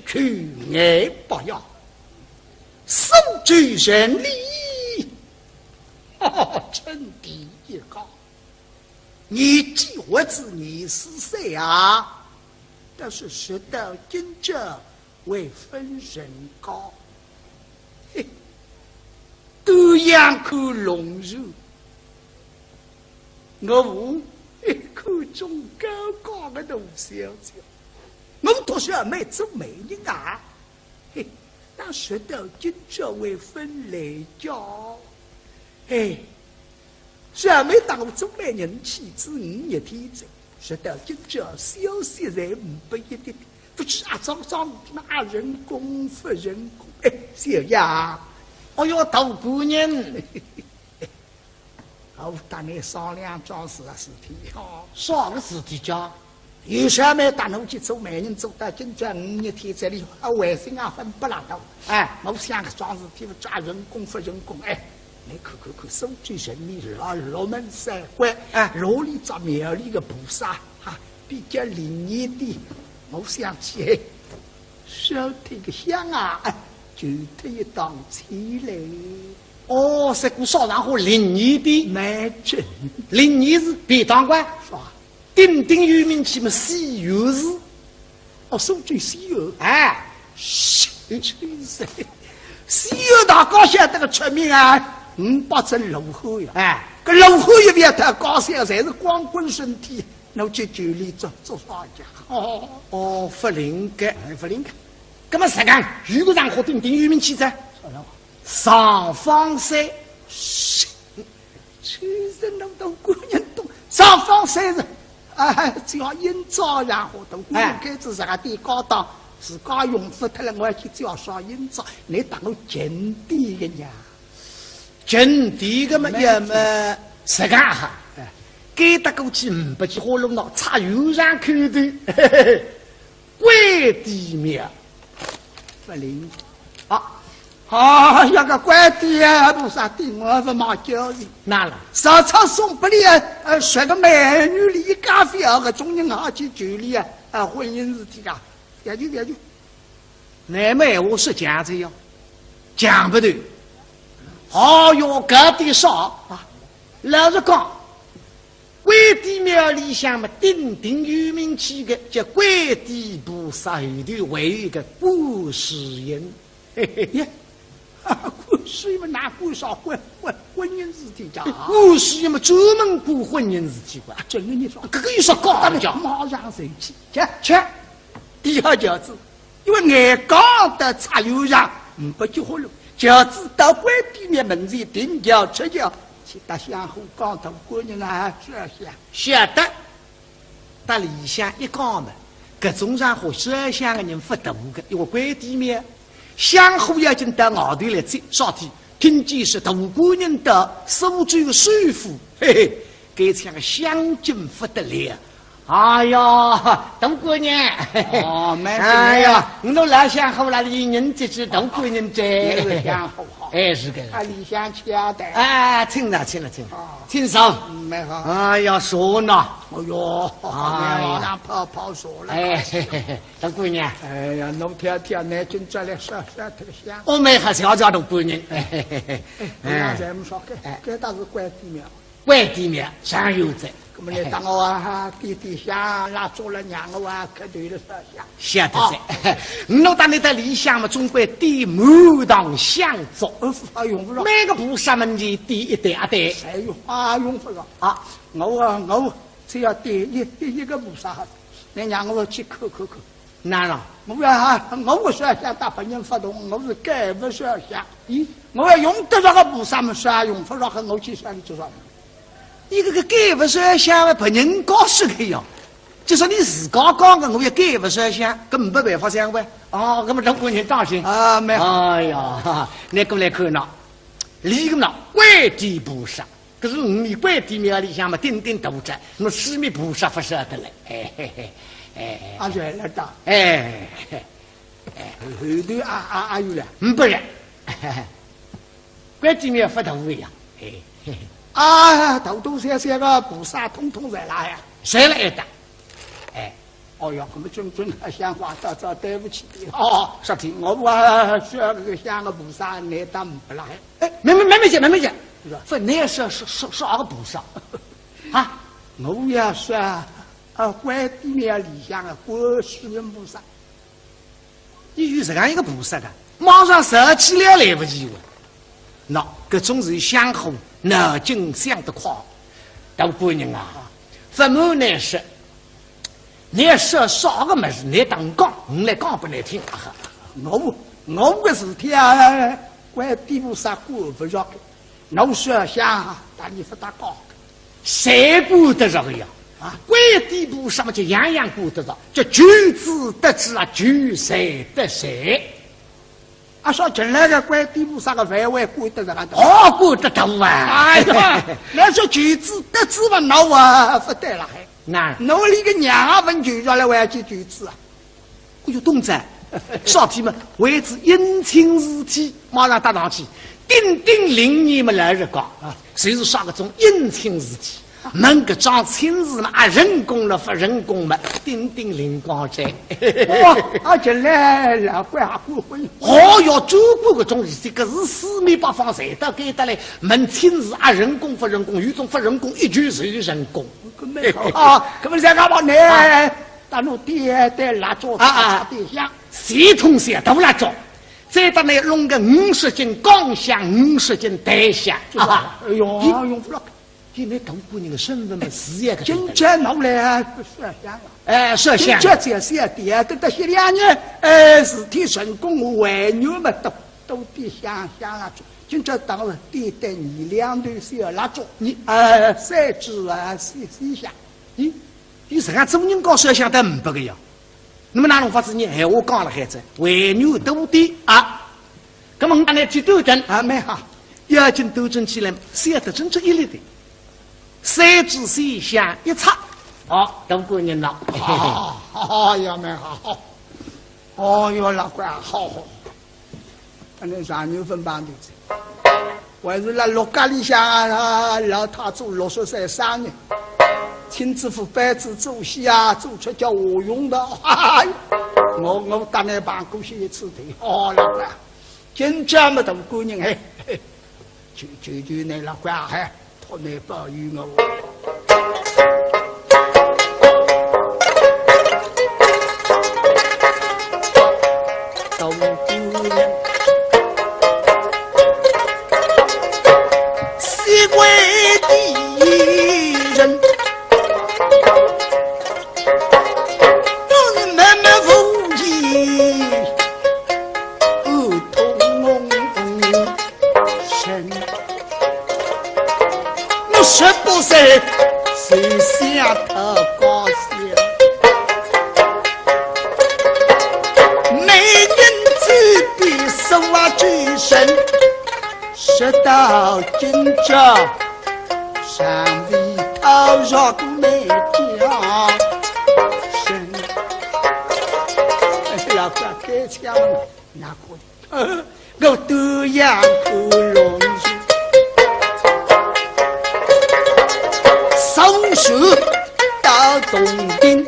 去爱不要，手举人力，称帝一高。你计我知你是谁啊？但是识到今者为分人高，嘿，都养口龙肉，我无一口中高高的大小姐，我读书没做美人啊，嘿，但识到今者为分来教，嘿。虽然没当我做美人妻子5日天子，识到今朝消息在510点，不知啊张那人工不人工，哎，小呀，哎呦，大姑娘，我带你商量桩事的事体哦。啥个事体讲？有啥没带我去做美人，做到今朝5日天子里，卫生啊分不拉倒。哎，我想个桩事体，抓人工不人工，哎。你看，手举人民罗门三观，罗里找庙里的菩萨，比较灵验的。我想起，烧这个香啊，就这一档起来。哦，这股烧然后灵验的，蛮真。灵验是别当官，是吧？鼎鼎有名气嘛，西游是。哦，手举西游，哎，西游大高晓得个出名啊。500只路后呀，哎，这路后一边他高山才是光棍身体，那就酒里做商家。哦，不灵感，不灵感。那么实讲，如果让我鼎鼎有名气噻，上方山，其实那么姑娘懂，上方山是只要营造然后等姑娘开始啥地高档，自家用不脱了，我要去叫上营造，你当我景地的呀？景地个嘛也么实干哈，该得过去500几火龙脑，插油上看的，怪地庙，不灵啊！那个怪地啊，菩萨地我不忙教育，哪了？上场送不里学个美女里咖啡啊，个中人好去酒里婚姻事体啊，也就。那么我是这样子哟，讲不对。哦哟，搿点少啊！老实讲，关帝庙里向嘛，鼎鼎有名气的叫关帝菩萨后头还有一个观世音，嘿嘿呀，观世音嘛，哪观啥婚姻事体讲？观世音嘛，专门管婚姻事体管。真的你说，搿个有啥高的讲？马上生气，吃。第二条子，因为眼刚的插油上500几火炉。轿子到关帝庙门前停轿出轿，去搭香火讲头姑娘啊，这香晓得。搭里向一讲嘛，搿种上火烧香的人不多个，因为关帝庙香火要紧到外头来烧天，听见是大姑娘的苏州首富，嘿嘿，搿像个香精不得了。哎呀，大姑娘！哎呀，我都老想和我那里人这只大姑娘在，香火好。哎，是个。里向吃的。哎，请上。蛮好。哎呀，说呢。哎呦，哎呀，跑说了。哎，大姑娘。哎呀，侬天天拿进这来烧这个香。我们还是要叫大姑娘。咱们说该倒是关帝庙。关帝庙上有在。那么你当我弟香，拉做了娘我可对了烧香。晓得噻，我当你的理想嘛，总归点满堂香烛，用不着。每个菩萨门前点一袋一袋。谁用用不着啊！我只要点一个菩萨，你让我去口。哪了？我要烧香大本人发动，我是该不烧香。咦，我要用得着个菩萨们烧，用不着和我去烧你做啥？你这个改不烧香，别人告诉个哟。就说你自个讲的，我也改不烧香，根本没办法相关。哦，那么大姑娘当心啊！没好。哎呀，你过来看呐，里个呐，关帝菩萨，可是你关帝庙里向嘛，鼎鼎大宅，那四面菩萨不晓得嘞。啊，对了的。后头有了。不是，关帝庙不大一样。头头三个菩萨统统在哪呀？谁来的？哦哟，我们君想话早对不起你。哦，啥体？我需要这个像个菩萨，你当不来。哎，没见，说你是啥个菩萨啊？我要说观地面里向的观世音菩萨。你有这样一个菩萨的，马上舍弃了来不及了。那这种是相互脑筋想得快。大姑娘啊，怎么呢是？你说啥个么事？你当讲，我来讲不来听啊！我的事体啊，观地菩萨管不着的。我说想把你不打讲，谁管得着呀？啊，观地菩萨嘛，就样样管得着，叫举子得知啊，举谁得谁。啊，说进来个观地菩萨个范围管得着个多？哦，管得到啊！哎呀，那说举子得知嘛，那我不得了还。那我里个娘问举着来还去举子啊？我就懂在，少体嘛，为之阴晴日体，马上搭上去，叮叮令你们来日讲啊，谁是啥个种阴晴日体？门个长亲日嘛，人工了不人工嘛，叮叮灵光在。哇，进来了，怪还过会。哦哟，中国个种这个是四面八方谁都给得来，门亲日人工不人工，有种不人工，一句是人工。啊，根本在干嘛呢？大陆点蜡烛点香，系统些都蜡烛，再到那弄个50斤钢香，50斤带香啊！哎呦，用不了。因为中国人的身份嘛，事业个。今天弄来摄像了，摄像。今天这点，这些2年，事体成功，外女嘛都点香蜡烛。今朝当了点得你2对小蜡烛，你3支4香，你这样做人搞摄像得500个呀？那么哪种法子？你闲话讲了孩子，为牛都点啊！那么我们去斗争啊，没好，要进斗争起来，写得真正一粒的，3支4香一插，好，都过年了。好呀，蛮好。哦哟，老官好。反正上牛分帮的子。还是那陆家里向啊，老太做63生日，亲自付班子做戏啊，做出叫我用的。我打那办过去一次的。哦，老官，今朝么大姑娘嘿，就那老官嘿，托你保佑我。大姑娘。西归的人，让你慢慢扶起，痛身。我是不是谁想他高兴？没人自比手啊举身。直到今朝，上里头绕过那条绳，老哥开枪拿过的，我都养口容易，松树到东顶，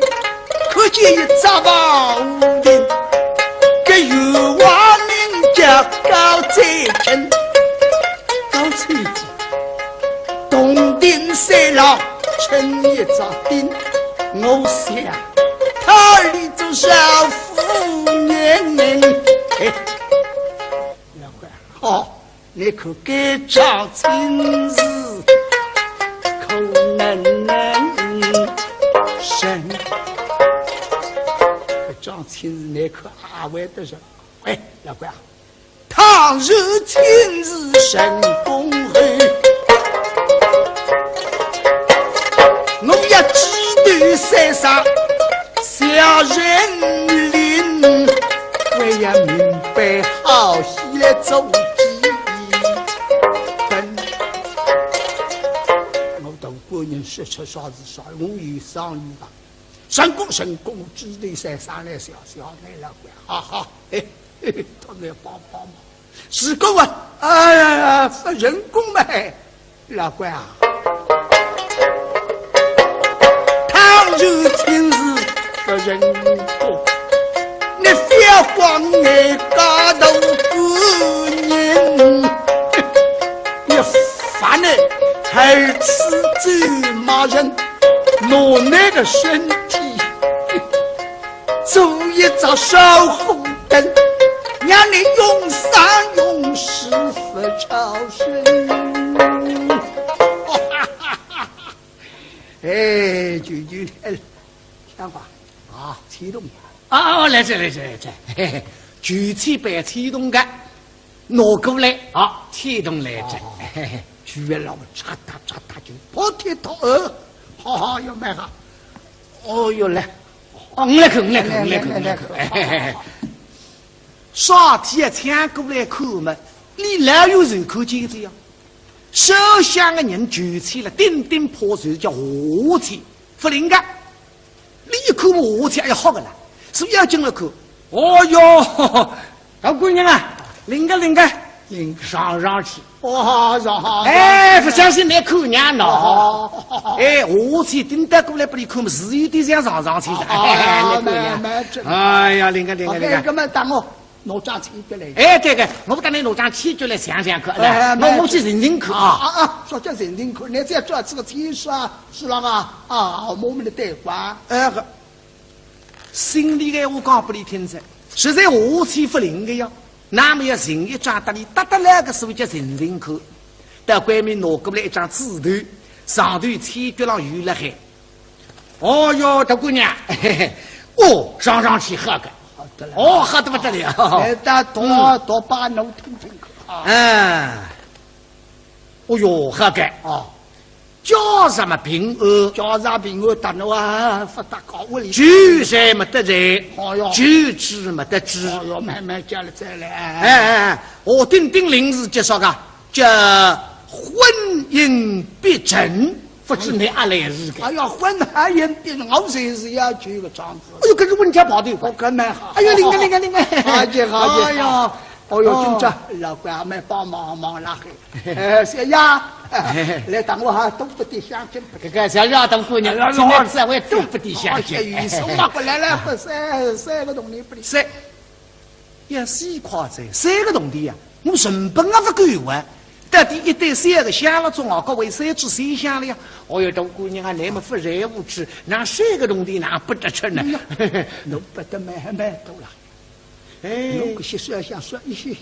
可见一扎把屋顶，这有娃名叫高再成。东顶山上撑一座顶，我想他里做少妇年龄。老官，好，你可该张亲事，可能生。张亲事你可安慰得上？喂，老官。倘若今日成功后，我要指断山上小人林，我要明白好戏来做基本。我当官人说出啥是啥，我有上语吧。成功，指断山上来小来了官，哈哈，他们帮忙。是个人工嘛，老官啊！倘若今日个人过，你别光你家头个人，你烦的还吃这骂人，拿那个身体走一遭烧红灯，让你永生永世不超生。哎，句句的想法啊，启动啊，来这，嘿嘿，举起白启动杆，拿过来啊，启动来着，嘿嘿，举了嚓嗒嚓嗒就破铁头儿，好好要买哈，哦哟来，哦，我来看，嘿嘿嘿，啥体啊，抢过来看嘛，你哪有人口见这样？手下的人举起了顶顶破碎，叫火气不灵感。你一看火气，哎呀，好个啦！所以要进了看。哦哟，大姑娘啊，灵个，上去。哇，上。哎，不相信来看娘喏。哎，火气顶得过来不你看嘛，是有点像上去的。哎，哎呀，灵个。这么打我。拿张起脚来！哎，对个，我不等你拿张起脚来想看，来，我去认真看啊！说叫认真看，你再做这个技术啊，是那个啊，我们的对话。哎，心里的我讲不你听着，实在火气不灵的呀，那么要人一抓到你，打那个时候叫认真看，到外面拿过来一张纸头，上头起脚上有了海。哦哟，大姑娘，嘿嘿，哦，上去喝个。哦，喝得不得了！来，多把侬听听看啊！嗯，哦哟，喝个啊，叫什么平安？叫啥平安？大侬啊，发达高屋里。酒菜没得醉，哦哟，酒吃没得知。哦哟，慢慢讲了再来。哎，我丁临时介绍个，叫婚姻必成。不知你阿来是个？哎呀，婚姻必成，我随时要举个章子。哎呦，可是问家跑的，我跟蛮好。哎呦，灵个，好姐。哎呦，哦哟，今朝老官们帮忙拉黑。小丫，来当我哈都不得相亲。这个小丫当姑娘，今天三位都不得相亲。雨送嘛过来不三个洞里不得。也是夸张，3个洞地呀，我成本也不够啊。到底一对3个想了中啊，各位谁知谁想了呀？哦哟，大姑娘啊，你们不然无知，那3个洞地哪不得吃呢？侬不得蛮多了。哎，侬这些说想说一些，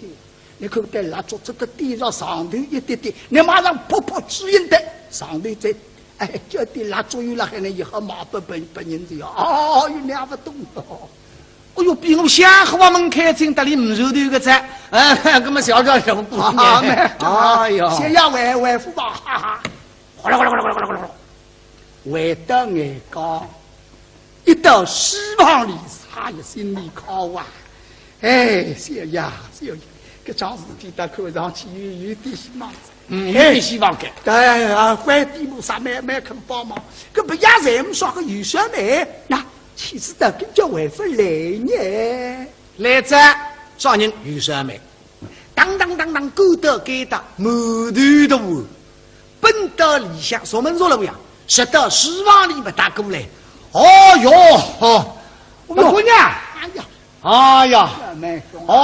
你看在蜡烛这个地上上头一点点，你马上泼指引的上头再，哎，叫点蜡烛有了，还能以后马不本人的呀？哦，有两不懂哦。哎呦，比我想和我们开进得里唔受头个菜，那么小小姑娘，哎呦，先要为父吧，哈哈，哗啦，为得眼光，一到希望里，他也心里靠啊，哎，小呀，这桩事体到看上去有点希望。有点希望的。哎呀，关地路上蛮肯帮忙，搿不也咱们说个有小妹那。妻子的跟着为夫来呢，来者少人有什么？当勾得给的满头的我，奔到理想，说门说了不呀？直到希望里面打过来。哦哟，姑娘，哎呀，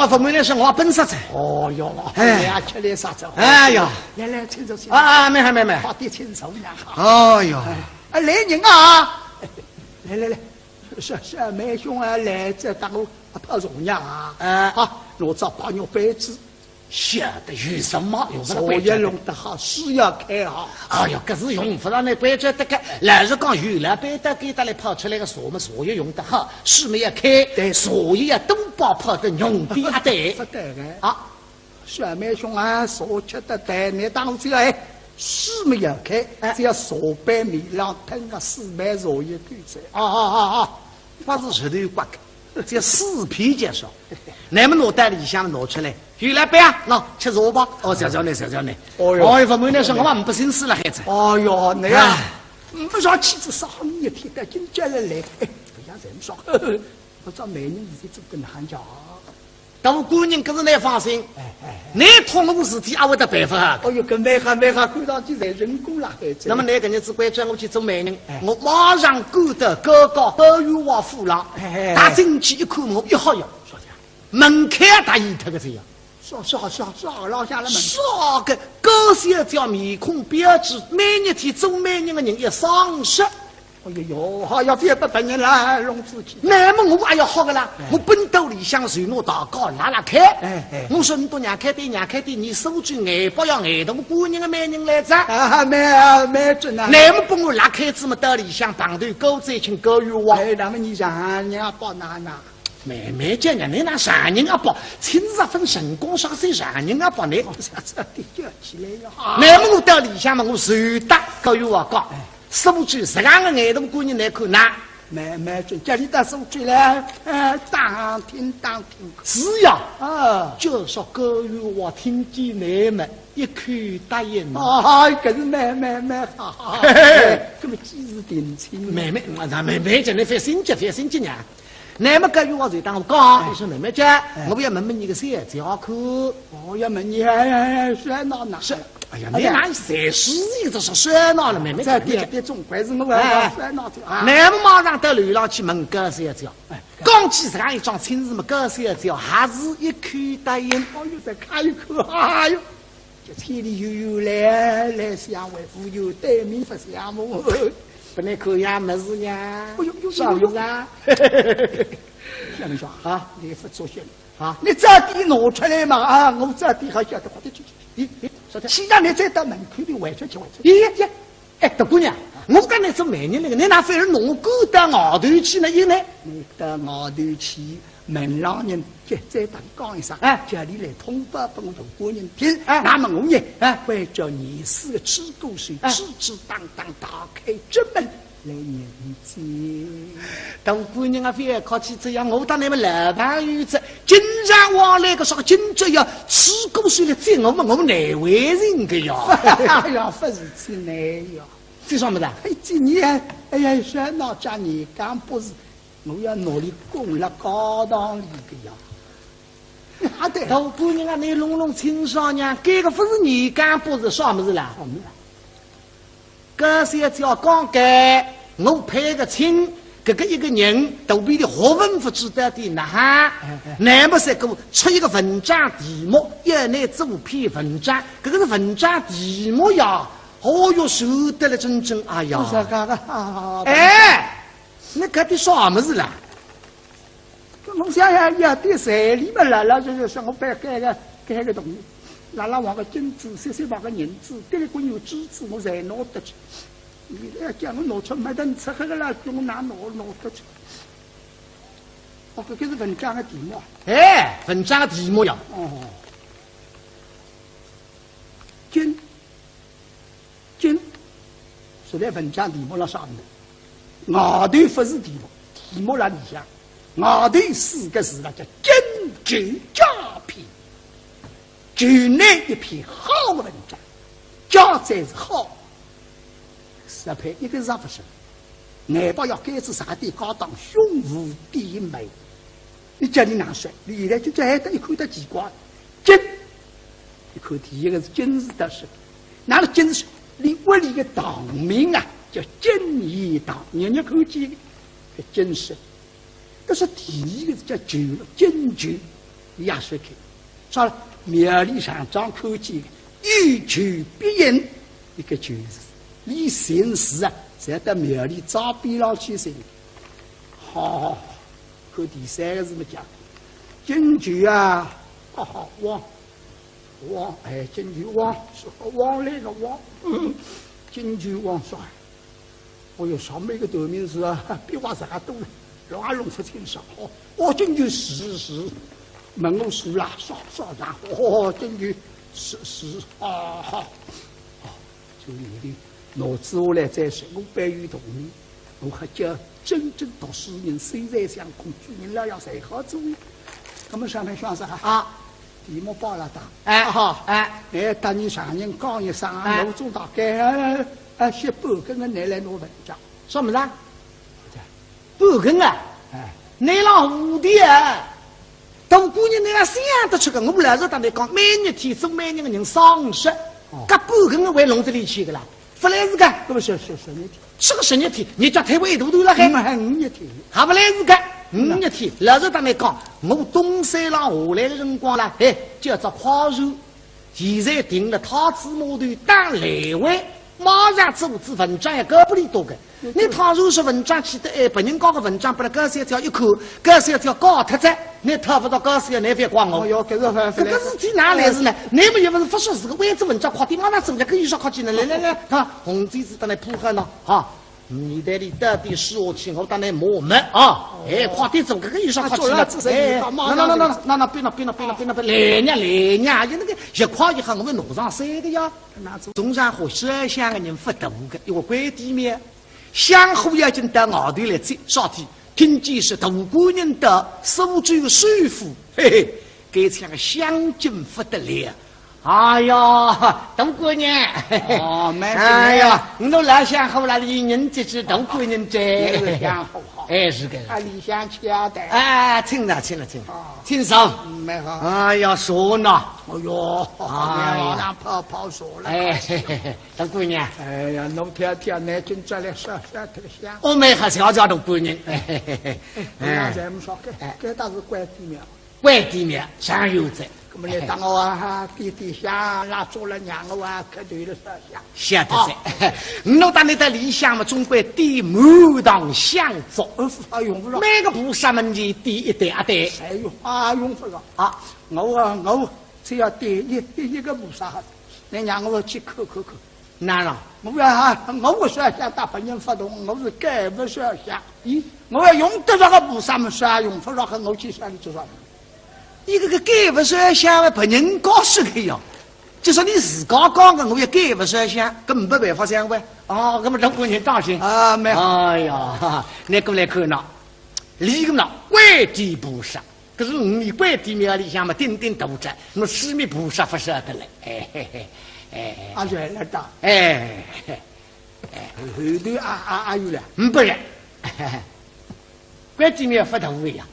父母那是我本色子。哦哟，来吃来啥子？哎呀，来亲手啊，没，好的亲手呢。哦哟，来人啊，来。是妹兄啊，来这当我泡荣耀啊！好，我找把牛杯子，晓得有什么？我也弄得好，是要开好。哎呀，可是用不上那杯子，这个老是讲有了杯子给他来泡出来个什么，所有用得好，是没有开，对，所有东包泡的用比还对，不对的啊！小妹兄啊，所吃的对，你当这哎。是没有开，只要茶杯米浪腾个4杯茶叶狗子。不是石头有刮个，只要4片介绍。那么拿袋里向拿出来，有了杯啊，喏，吃茶吧。哦，小呢。哦哟，父母那说我们不心思了，孩子。哦哟，那样，不让妻子少你一天的，今朝来，哎，不像人说，我找美人已经做跟韩家。但我姑娘可是你放心，你通路事体也会得办法。哦哟，跟买下看上去在人工了还那么你个日子乖叫我去做媒人，我马上赶到高高高玉华府廊，打进去一看，我一好哟，门开大一特个这样。少，老下了门。少个高小叫面孔标致，每日天做媒人的人也丧失。哎呦，好要别不本人来弄自己。那么我也要好个啦，我本兜里向随我祷告拉开。我说你多娘开店，你收据外包要外头姑娘的媒人来着。没准啊。那么帮我拉开子么兜里向旁头狗仔请狗鱼哇。那么你让人家包哪？妹讲呀，你那上人啊包，亲自分成功啥子上人啊包你。这的叫起来呀。那么我兜里向嘛，我随打狗鱼哇讲。收据是俺个外头姑娘来看呐，没准家里的收据嘞，当听。是呀，就说各位我听见你们一口答应啊，可是没好，这么几时定亲？妹讲你费心急呢。那么各位我就当我讲，你说妹讲，我要问你个事子要看，我要问你说哪？是。哎呀，你哪才是一个说帅闹了，妹妹在别总归是我帅闹的啊！那么马上到楼上去问高小姐，讲起这样一桩亲事嘛，高小姐还是一口答应。哎呦，再看一口，哎呦，这千里悠悠来相为夫，有对面不相慕，不能口呀没事呀，啥用啊？像你说啊，你不做些啊，你这点拿出来嘛啊，我这点还晓得快点去。既然你再到门口的外出去，咦，哎，大姑娘，我跟你做媒人那个，你哪非要弄狗到外头去呢？因呢，你到外头去，门上人再等讲一声，家里来通报给我大姑娘听，那么我呢，会叫你四个吃狗水，直当打开这门来迎接。大姑娘啊，非要靠起这样，我当你们老朋友子，经常往来个说今朝要吃狗水来接我们哪位人个呀？哎呀，不是去哪呀？这什么的？今年哎呀，说那家你干不是，我要努力供了高档里个呀。啊对，大姑娘啊，你弄青少年，这个不是你干不是啥么子啦？这些只要讲给我配个亲。这个一个人都比的学问不知道的呐哈，那么是给我出一个文章题目，要来做篇文章，这个是文章题目呀，哦哟，受得了真哎呀，哎，那个的啥么子啦？我想要对谁里面来就是说我不要改个东西，拉往个金子，些往个银子，这个官有支持我才拿得去。你要叫我拿出没得吃喝个啦，叫我拿得去。这是文章的题目。哎，文章的题目呀。哦。金，是在文章题目了上面。外头不是题目，题目那里向，外头四个字了叫金句佳篇，就那一篇好文章，佳才是好。十配一个是不是？外包要改制啥的高档，胸无低眉。你叫你哪说？你现在就这一看到奇怪，金，一看第一个是金字的是，哪个金是？你屋里个党名啊，叫金义党，人家看见个金石。但是第一个是叫酒，金酒，你也说看，啥了？庙里上张看见欲酒必饮，一个酒是。李贤士啊，才到庙里找边上去行。好，看第三个字么讲，金句啊，王，哎，金句王是王来个王，金句王说，我有上面一个头名是啊，比我啥多了，老弄不清楚。金句是，问我数啦，少然金句是好，就你的。脑子下来再说，我不予同意。我还叫真正读书人，虽然想恐惧人了要谁好做？我们上面想啥啊？题目报了打，哎好哎，当你上人讲一声，我总大概写半根个拿来弄文章，什么啦？半根啊？哎，你老五的啊？大姑娘你要想得出个，我们老是当你讲，每日天做每日的人丧失，搿半个人为笼子里去的啦。不来是个，搿不是十日天，是个10日天，你叫太为大头了还5日天，还不来是个5日天。老是当你讲，我东山浪下来的辰光啦，叫做跨船，现在定了套子码头当来回。马上做文章也够不里多个，你倘若是文章起的别人讲个文章，把那高三条一看，高三条高特子，你讨不到高三你别怪我。哟，搿个事体哪来是呢？你们又不是不说是个位置文章，快点马上走了，跟医生考起来，来，看红嘴子当来铺开呢，哈。你在里到底是我去，我当来磨门啊！快点走，跟医生考起来。那别，来呀，有那个一块一行，我们路上塞的呀。中山河12乡的人不多个，因为关地面，香火要进到外头来走，少天听见是大姑娘的苏州水府，嘿嘿，给这个香精不得了。哎呀，大姑娘！哎呀，你都来香火了，一人这只大姑娘这香火好。是个。理想家的。听了，听上。蛮好。哎呀，说呢。哎呦，往上跑说了。大姑娘。哎呀，侬天天拿进这来烧特香。我们还是要叫大姑娘。咱们说这倒是关地面。关地面香油在。那么你当我啊，弟香拉做了娘我啊，可对了烧香。晓得噻，侬当你的理想嘛，总归点满堂香烛。用不着。每个菩萨门前点一对。哎呦，用不着。我只要点一个菩萨，你让我去口。哪能？我烧香大本人发动，我是该不烧香。我要用得着个菩萨们烧，用不着和我去烧你多少？一个改不烧香，别人告诉个呀，就说你自个讲的，我也改不烧香，根本没办法相关。那么大姑娘当心没有。哎呀，你过来看呐，里个呢，关帝菩萨，可是你关帝庙里向嘛，顶大着，我四面菩萨不晓得嘞。原来的。后头有了。不然，关帝庙不大位呀。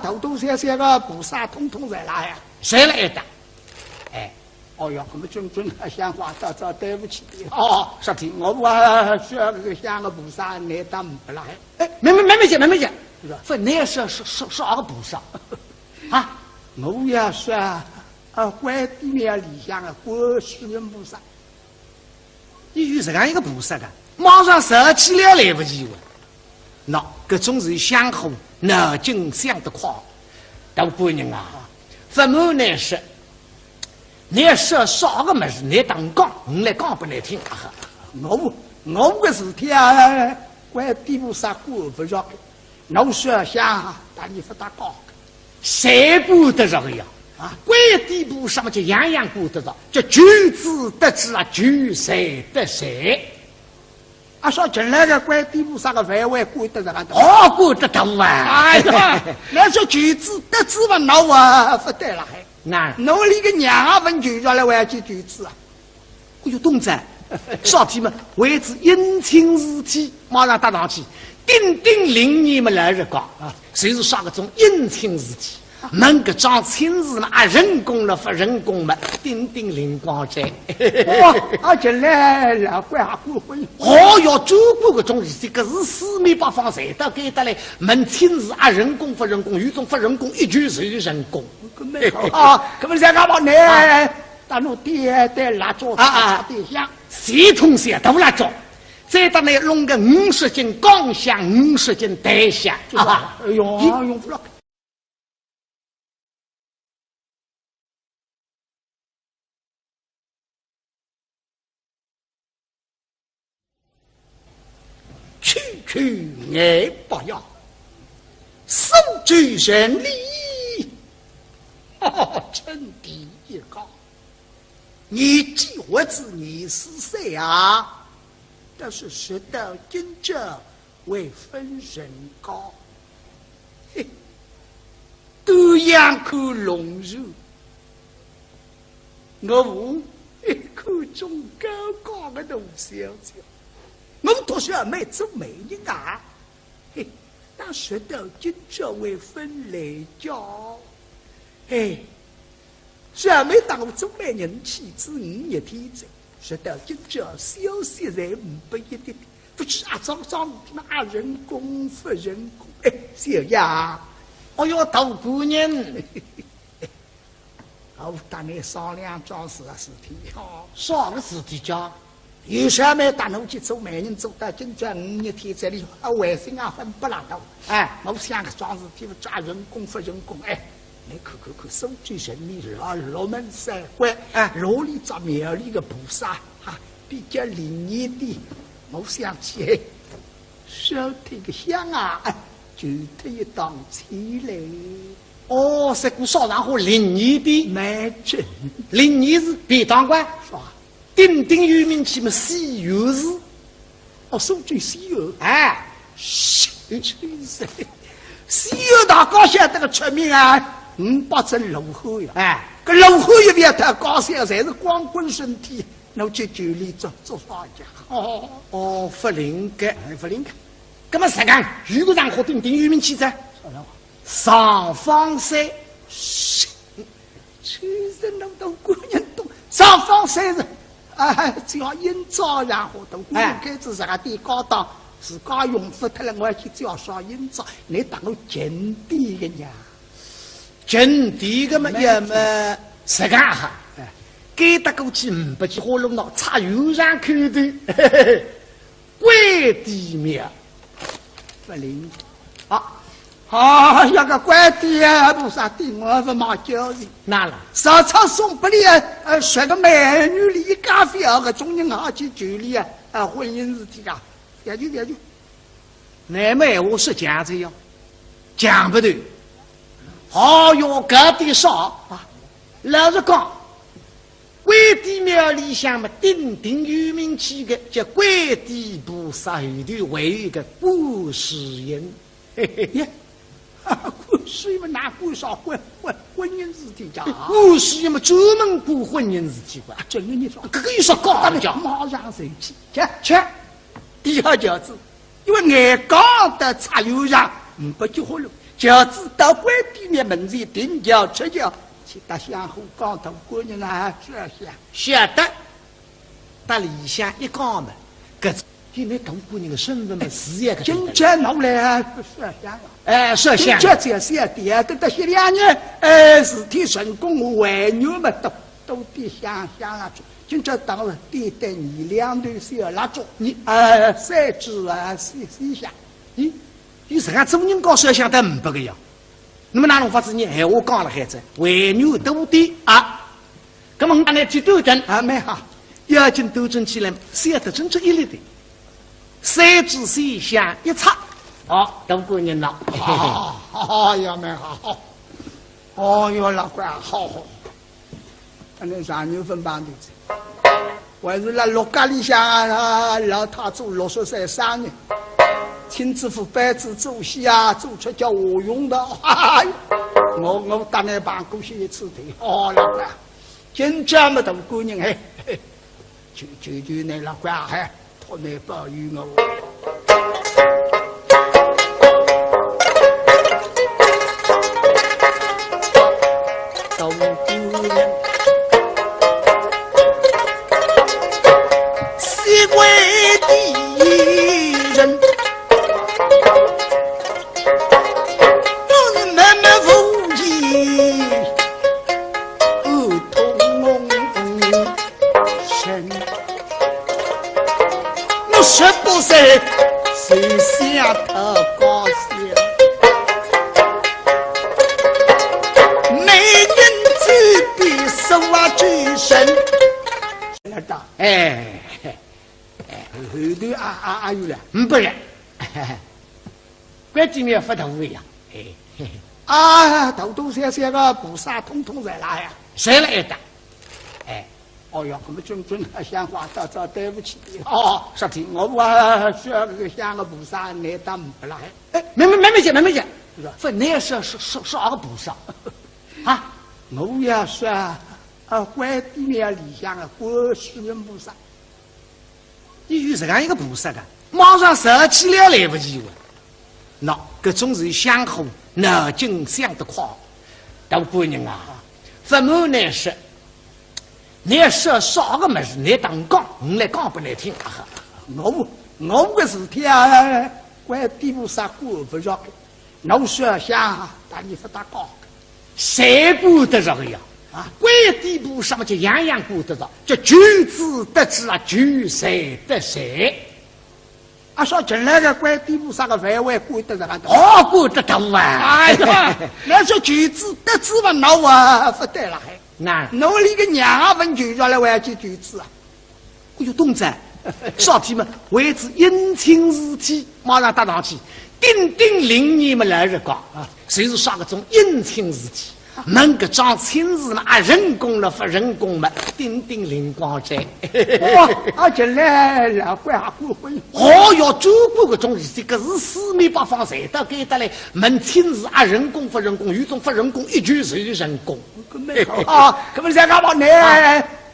头三个菩萨统统在哪呀？谁来的？哦哟，我们准香花早对不起。说听我需要个香个菩萨，你当不来？没见。分那是二个菩萨我要说关帝庙里向的观世音菩萨。你有这样一个菩萨的，马上烧起了来不及了。搿种是香火。脑筋想得快，大姑娘啊，不瞒你说，你说啥个么事，你当讲，你来讲不来听啊！我个事体关帝菩萨管不着，侬说想但你不大讲，谁管得着呀？关帝菩萨嘛，就样样管得着，叫举子得知举谁得谁。说进来个关帝菩萨个范围管得着个多，管得到哎呀，那说举子得知嘛，那不得了还。侬里个娘问举着来还去举子啊？哎呦，东子，少天嘛，为之姻亲事体，马上搭上去，叮叮令你们来日讲谁是啥个种姻亲事体？门个桩亲事嘛，人工了不人工嘛，叮叮灵光在。进来了，怪下过婚。要做过个种事体，可是四面八方谁都给得来。门亲事人工不人工，有种不人工，一句是人工。可不是干嘛呢？大陆点蜡烛点香，系统些都蜡烛，再到那弄个50斤钢香，50斤带香。哎呦，用不了。去爱不要，手举人礼，称帝一高。你记我子你是谁啊？但是识到今者为分人高，都养口龙肉，我无一口中高高的大小姐。我读书没做美人啊，当学到今朝为分来教，哎，虽然没当中美人妻子5日天在，学到今朝消息才500一点，不去装那人工不人工，哎，小呀，哎呦，大姑娘，我跟你商量桩事体哦，啥个事体讲？有啥没打侬去做媒人做到今朝5日天这里，卫生分不拉倒。哎，我想个桩事体抓人工不人工，哎，你看，收据人民6门3关，哎，罗里找庙里个菩萨哈，比较灵验的。我想起哎，烧这个香啊，就他一档起来。哦，这股烧上火灵验的，蛮真。灵验是便当馆，是吧？鼎鼎有名气嘛，西游是，哦，收据西游，哎，西游大高晓得个出名啊，500针芦花呀，哎，搿芦花一边太高晓，侪是光棍身体，侬去酒里做啥家？哦，不灵感，不灵感。那么实讲，如果上火鼎鼎有名气噻，上方山，其实侬都姑娘懂，上方山是。只要营造然后等姑娘开始啥地高档，自家用不脱了，我要去叫啥营造？你当我景地个呀？景地个嘛也么实讲哈，该得过去500几花龙脑，插油上口的，关帝庙，不灵啊！要个关帝啊，菩萨的我不忙教人。哪了？上场送不里学个美女里咖啡个中人好去酒里婚姻事体啊，也就。那么我是讲这样，讲不对。哦哟，搿点少啊！老实讲，关帝庙里向嘛，鼎鼎有名气个叫关帝菩萨后头还有一个观世音，嘿嘿嘿。观世音哪管啥婚姻事体讲？观世音嘛专门管婚姻事体管。真的你说，搿个有啥高的讲？马上生气，吃。第二条子，因为眼刚的插油上500几花了，轿子到关帝庙门前顶轿出轿，去搭香火讲头姑娘啊，这下晓得。搭里向一讲嘛，搿因为同姑娘的身份嘛，事业个。今朝侬来说香了。说香。今朝这些点，等到些2年，事体成功，我还牛嘛都点香蜡烛。今朝当了点得你2头小蜡烛，你3支4香。咦，有什么做人搞烧香得500个呀？那么哪种法子？你闲话讲了孩子，为牛多点啊。那么我呢去斗争啊，蛮好。要紧斗争起来，烧得整整1粒的。3支4香一插，都过年了。好呀，蛮好。哦哟，老官好。那上牛分帮的子，还是那陆家里向老太做63生日，亲自付班子做戏啊，做出叫我用的。我当然办过去一次的。老官，今朝么大姑娘求你老官托你保佑我。大姑娘，西关的人，我慢慢无意，痛身。60岁，谁想他高兴？美人嘴比手最深。来打，后头有了500人，关帝庙发头一样，头三个菩萨统统在哪呀？谁来一打？哦哟，我们准香花早对不起啥体？我需要个香个菩萨，你当不来？没见，分那是啥个菩萨啊？我要说关帝庙里向的观世音菩萨。你有这样一个菩萨的，马上16起了来不及了。那搿种是相互脑筋想得快。大官人啊，父母难说，你说啥个么事，你当讲，我来讲不来听啊！我个事体啊，关地部啥管不着的，我说想但你不大讲，谁管得着呀？啊，关地部什么叫样样管得着？叫君子得志啊，居谁得谁。啊，说进来个关地部啥个范围管得着啊？哦，管得到啊！哎呀，那说君子得志嘛，那我不得了还。那侬里个娘啊，问句下来还叫君子啊？哎呦，东子，少天们为之姻亲事体，马上搭上去，叮叮零你们来日讲啊，谁是啥个种姻亲事体？门个桩亲事嘛，啊，人工了不人工嘛，叮叮灵光在。哇，啊，进来了，管还管婚？哦哟，主管个种事体，搿是四面八方谁都给得来。门亲事啊，人工不人工，有种不人工，一句是人工。啊，搿么在干嘛呢？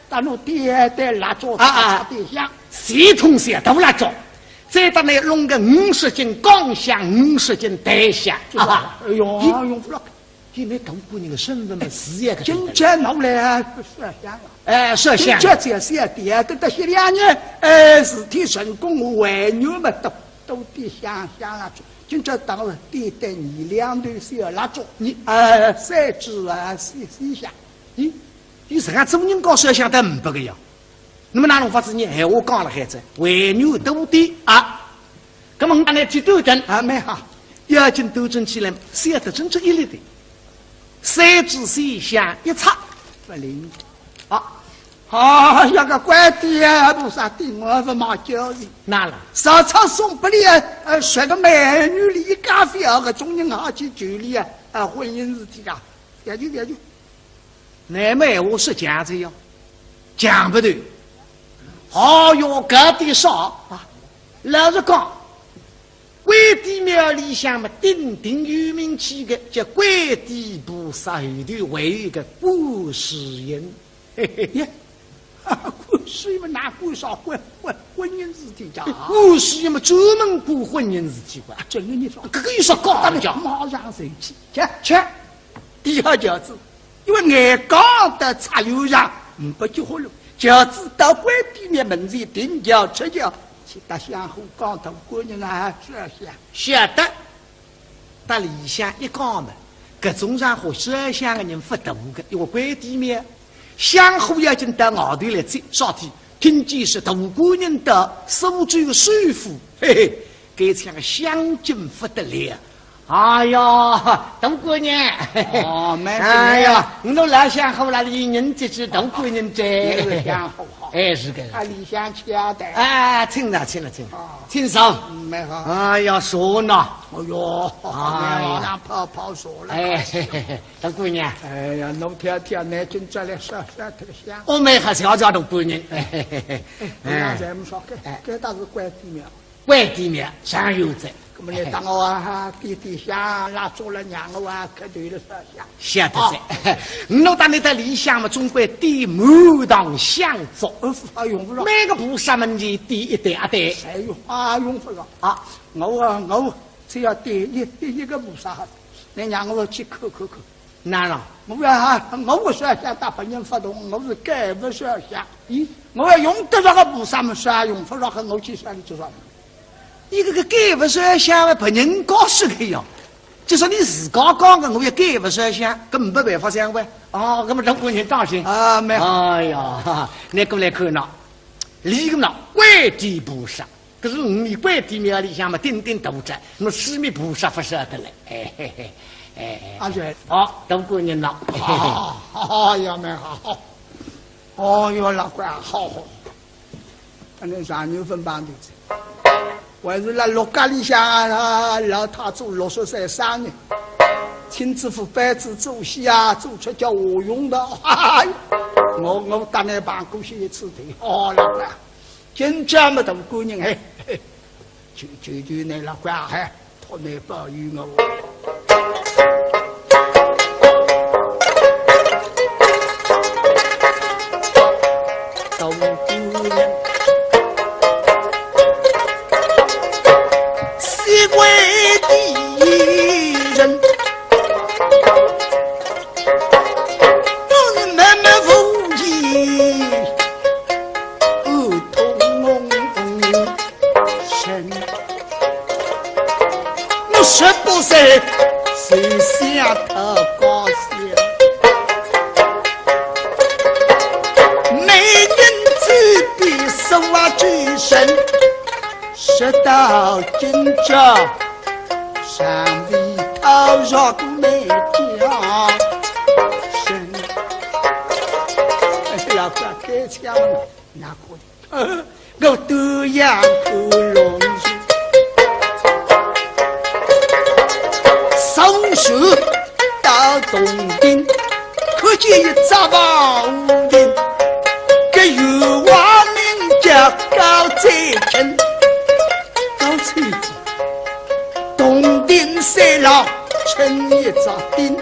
打侬爹带蜡烛插对象，系统些都蜡烛，再打那弄个50斤钢香，50斤带香。啊，哎呦，用不了。因为大官人的身份嘛，事业个。今朝弄来不摄像了。哎，摄像。今朝这些点，等到些2年，事体成功，为牛嘛都得想蜡烛。今朝当了点带你2头小蜡烛，你3支啊4香。咦，有什么主人搞摄像得500个呀？那么哪能法子呢？闲话讲了孩子，为牛多点啊。那么我们来去斗争啊，蛮好。要紧斗争起来，小得真正一粒的。3支4香一插不灵啊！那个官邸啊，不啥的，我不忙教人。哪了？上场送不里说个美女里一咖啡啊，个中人好去酒里婚姻事体啊，别就。那么我是这样子哟，讲不对。哦哟，搿点少啊！老实讲。关帝庙里向嘛，鼎鼎有名气的叫关帝菩萨后头还有一个观世音，嘿嘿呀，观世音嘛哪管啥婚姻事体讲？观世音嘛专门管婚姻事体管。真的你说，这个有啥高的讲？马上生气，吃。第二条子，因为眼光的插油上，不结婚了，饺子到关帝庙门前顶轿吃轿。搭相互讲大官人啊，晓得。搭里向一讲嘛，搿种上和摄像的人不大个，因为关帝庙相互要进到外头来走，少天听见是大官人的苏州首富，嘿嘿，搿像个相敬不得了。哎呀，大官人，哦，哎呀，我老想好了，里人这是大官人在，相互好。哎，是个。理想吃的。哎，听上。蛮好。哎呀，说呢。哎呦，往上跑说了。哎，大姑娘。哎呀，侬天南京这来说这个香。我们还是要叫大姑娘。哎，咱们说该倒是关帝庙。关帝庙上有在。那么你当我点香，蜡烛了娘我开头了香。晓得在。我当你在理想嘛，总归点满堂香烛。用不着。每个菩萨门前点一袋。哎呦，用不着。我只要点一个菩萨，你让我去抠。哪了？我说想打本人发动，我是该不说想。咦，我要用得着个菩萨们说用不着和我去说你就说。你这个改不说想别人告诉个哟，就说你自个讲的，我也改不说想，根本没办法想呗。哦，那么大姑娘当心啊！没。哎呀，你过来看呐，里个呐关帝菩萨，可是你关帝庙里向嘛顶大着，那么四面菩萨不晓得嘞。啊对。大姑娘呐。哎呀，蛮好。哦哟，老官好。反正上牛分帮头子。还是那陆家里向老太祖60岁生日，亲自扶班子做戏做出叫我用的。我当年办过去一次的。老官，今朝么大官人求你老官托你保佑我。大官人。西关地谁谁想他高兴？美人子的手啊最深，直到今朝上里头若没条身。老哥开枪那可的，我都养不容易。松树到东京，可见一扎王无人。个有王名叫高才臣，高才子东丁三郎称一扎丁，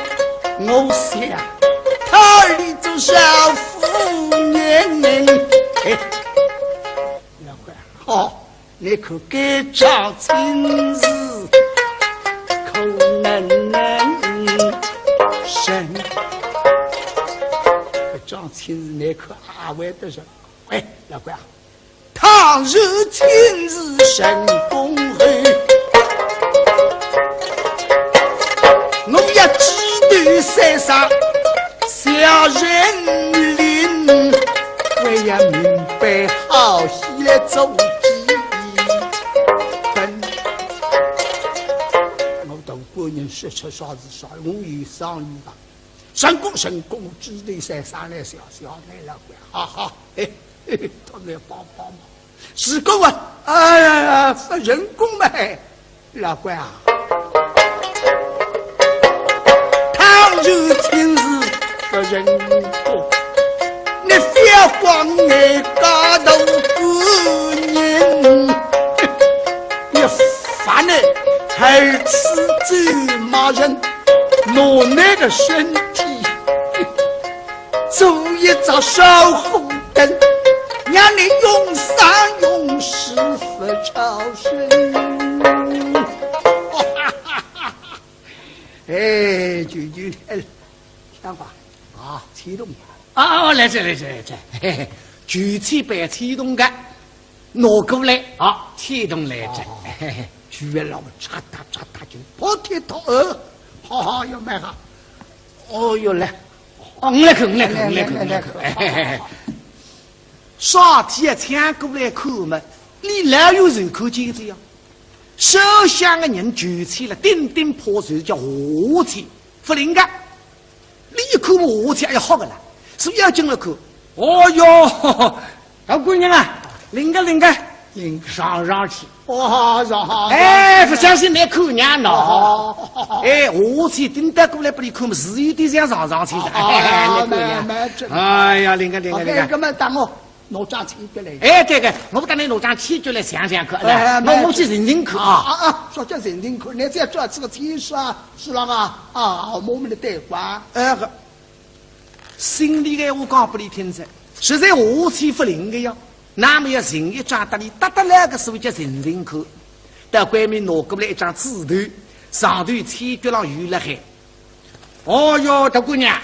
我想他里做少妇年龄。哎，老怪好，你可该唱亲事，可能生。张亲事那可阿外的人，喂，老怪啊，倘日亲事成功后，我要只对山上小人林，我要明白好戏来做基本。我到过年说出啥子啥，我有商议吧。神功，只对山上来小来了怪，哈哈，嘿，他来帮忙。是够啊，哎呀，发人工嘛，老怪啊，倘若亲自发人工，你非要光爱家头过年，你烦呢，还是走骂人。我那个身体做一盏烧红灯，让你永生永世不超生。哎，舅想法啊，启动啊，来这，举起白启动杆，拿过来啊，启动来这，举老嚓嗒就跑天逃儿。好，要买哈！哦哟来，我来看。啥天抢过来看嘛？你哪有人口见这样？手下的人举起了叮破手叫火气，不灵感。你看火气也好个了，所以要进了看。哦哟，老姑娘啊，灵个，上去。哇，上！哎，不相信你看娘喏！哎，我去顶得过来不你看嘛，是有点像上去的。哎呀，灵个！那么当我拿张起脚来。哎，对个，我等你拿张起脚来想看。我去认看啊！说叫认看，你再做这个技术是那个啊，我们的对官。心里的我讲不你听着，实在我去不灵个呀。那么要人一张，搭那个所谓叫人口，到外面拿过来一张纸头，上头签脚上有了海。哦哟，大姑娘，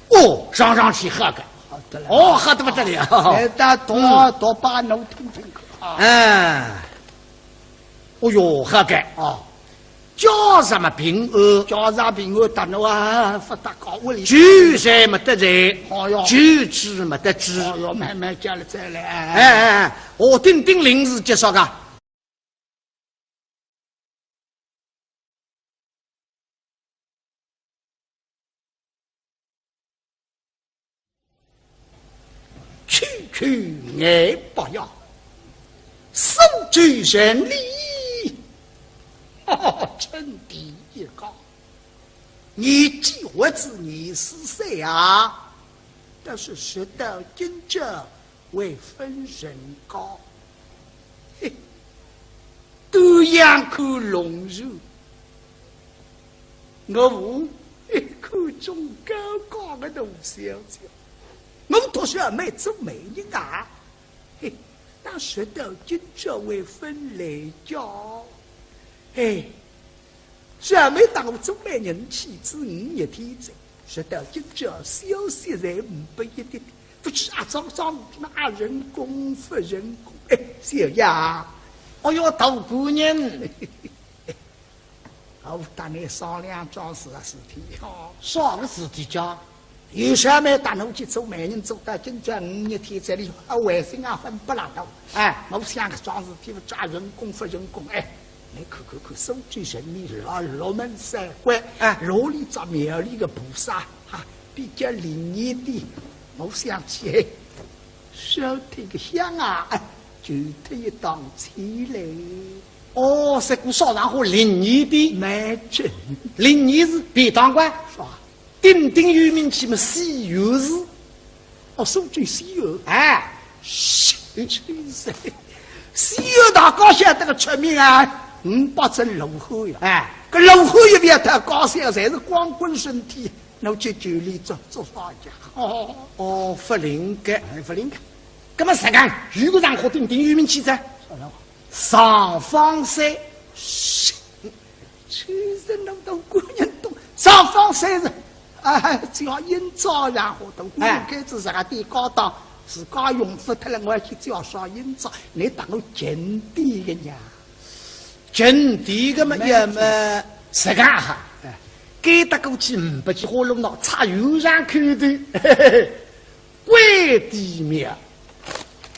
哦，上去喝个，好的了，哦，喝得不得了。来打多把脑通通哦哟，喝个哦。叫什么平安？叫啥平安？打我啊，发达高屋里。就在没得人，就知没得知。要慢慢讲了再来。哎，我顶临时介绍个。区爱不要，手举神力。称帝一高，你几我子你是谁啊？但是时到今朝为分人高，嘿，都养口龙肉，我无一口中高的大小姐，我多少没做美人啊，嘿，但时到今朝为分来教。哎，这没当我做媒人妻子5日天子，说到今朝消息才500一点，不知张那人工不人工？哎，小呀，哎哟，大姑娘，我带你商量桩事体哦。啥个事体讲？有小妹带侬去做媒人，做到今朝5日天这里，卫生啊分不拉倒。哎，我想个桩事体不加人工不人工，哎，你看，手举人民六门三关，哎，罗里找庙里个菩萨哈，比较灵验的。我想起哎，烧铁个香啊，哎，就他一档起来。哦，这股烧上火灵验的，蛮真。灵验是便当馆，是吧？鼎鼎有名气嘛，西游是。哦，手举西游，哎，西游大高晓得个出名啊，500只路后呀，哎，个路后一边他高晓侪是光棍身体，侬去酒里做啥家？哦，不灵感，不灵感。那么实讲，如果上火鼎鼎有名气噻，上方山，其实侬都姑娘懂，上方山是啊，只要阴早然后都姑娘开始啥地高档，自家用不脱了，我要去叫上阴早，你当我近地个呀？近地个嘛也么实讲哈，该得过去500几花龙闹，差油上口头，关帝庙。